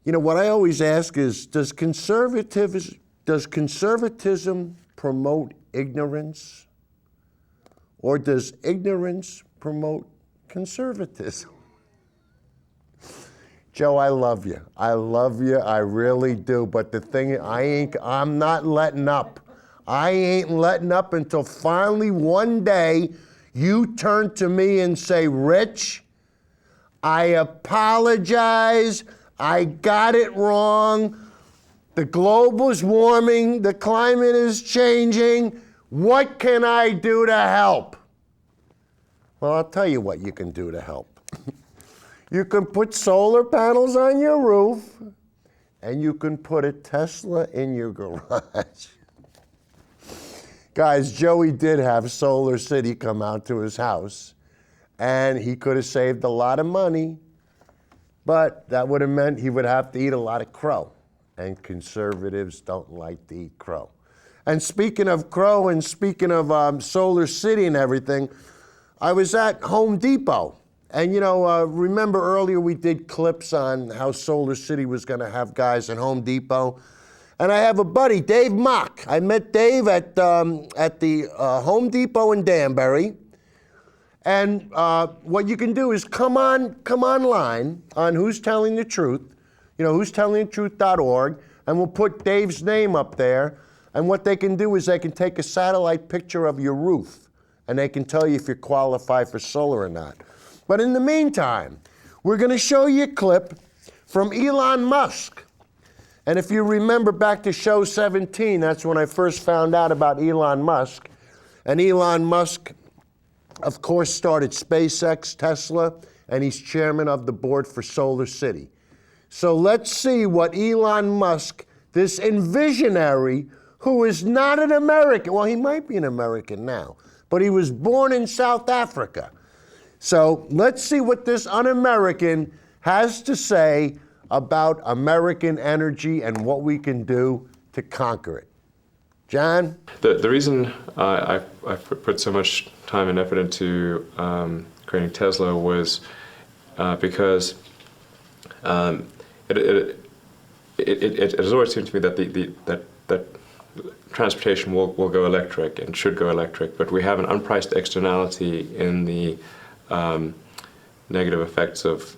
You know, what I always ask is, does conservatism promote ignorance? Or does ignorance promote conservatism? Joe, I love you. I love you, I really do. But the thing, I'm not letting up. I ain't letting up until finally one day you turn to me and say, Rich, I apologize. I got it wrong. The globe was warming. The climate is changing. What can I do to help? Well, I'll tell you what you can do to help. You can put solar panels on your roof, and you can put a Tesla in your garage. Guys, Joey did have Solar City come out to his house, and he could have saved a lot of money, but that would have meant he would have to eat a lot of crow, and conservatives don't like to eat crow. And speaking of crow and speaking of Solar City and everything, I was at Home Depot. And you know, remember earlier we did clips on how Solar City was going to have guys at Home Depot. And I have a buddy, Dave Mock. I met Dave at the Home Depot in Danbury. And what you can do is come online on Who's Telling the Truth, you know, who'stellingthetruth.org, and we'll put Dave's name up there. And what they can do is they can take a satellite picture of your roof, and they can tell you if you qualify for solar or not. But in the meantime, we're going to show you a clip from Elon Musk. And if you remember back to show 17, that's when I first found out about Elon Musk. And Elon Musk, of course, started SpaceX, Tesla, and he's chairman of the board for Solar City. So let's see what Elon Musk, this envisionary, who is not an American, well, he might be an American now, but he was born in South Africa. So let's see what this un-American has to say about American energy and what we can do to conquer it. John? The reason I put so much time and effort into creating Tesla was because it has always seemed to me that that transportation will go electric and should go electric, but we have an unpriced externality in the negative effects of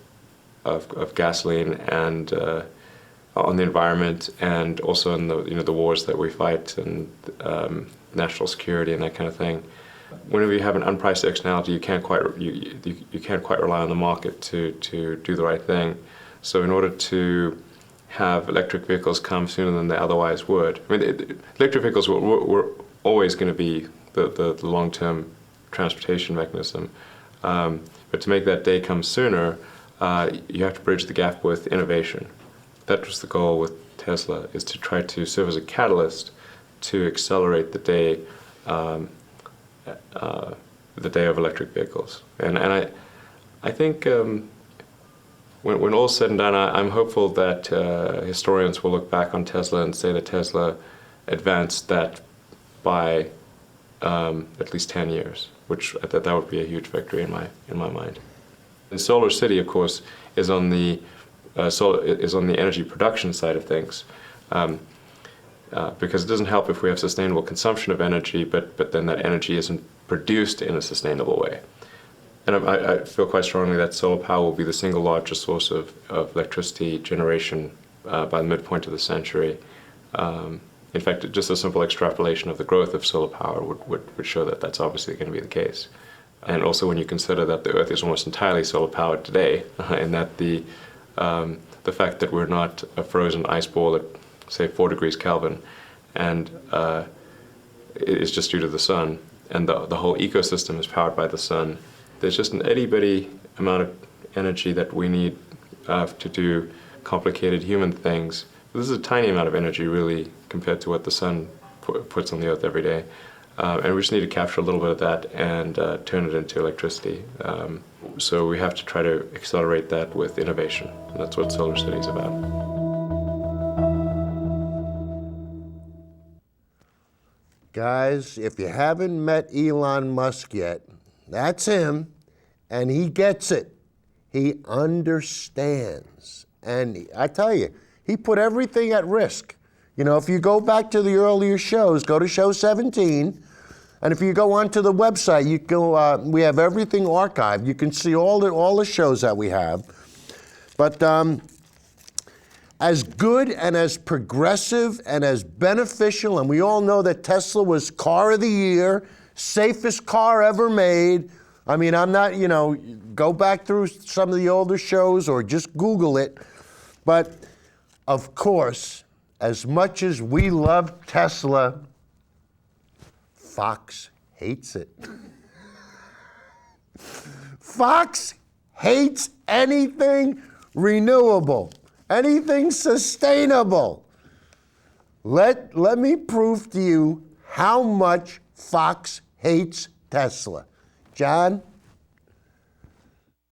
gasoline and on the environment, and also in the wars that we fight and national security and that kind of thing. Whenever you have an unpriced externality, you can't quite rely on the market to do the right thing. So in order to have electric vehicles come sooner than they otherwise would, I mean, electric vehicles were always going to be the long-term transportation mechanism. But to make that day come sooner, you have to bridge the gap with innovation. That was the goal with Tesla, is to try to serve as a catalyst to accelerate the day of electric vehicles. And I think when all's said and done, I'm hopeful that historians will look back on Tesla and say that Tesla advanced that by at least 10 years. Which I thought that would be a huge victory in my mind. And Solar City, of course, is on the energy production side of things, because it doesn't help if we have sustainable consumption of energy, but then that energy isn't produced in a sustainable way. And I feel quite strongly that solar power will be the single largest source of electricity generation by the midpoint of the century. In fact, just a simple extrapolation of the growth of solar power would show that that's obviously going to be the case. And also when you consider that the Earth is almost entirely solar powered today, and that the fact that we're not a frozen ice ball at, say, 4 degrees Kelvin, and it's just due to the sun, and the whole ecosystem is powered by the sun, there's just an itty-bitty amount of energy that we need to do complicated human things. This is a tiny amount of energy, really, compared to what the sun puts on the Earth every day. And we just need to capture a little bit of that and turn it into electricity. So we have to try to accelerate that with innovation. And that's what Solar City is about. Guys, if you haven't met Elon Musk yet, that's him, and he gets it. He understands. And I tell you, he put everything at risk. You know, if you go back to the earlier shows, go to show 17, and if you go onto the website, you go. We have everything archived. You can see all the shows that we have. But as good and as progressive and as beneficial, and we all know that Tesla was car of the year, safest car ever made. I mean, I'm not, you know, go back through some of the older shows or just Google it. But of course, as much as we love Tesla, Fox hates it. Fox hates anything renewable, anything sustainable. Let me prove to you how much Fox hates Tesla. John?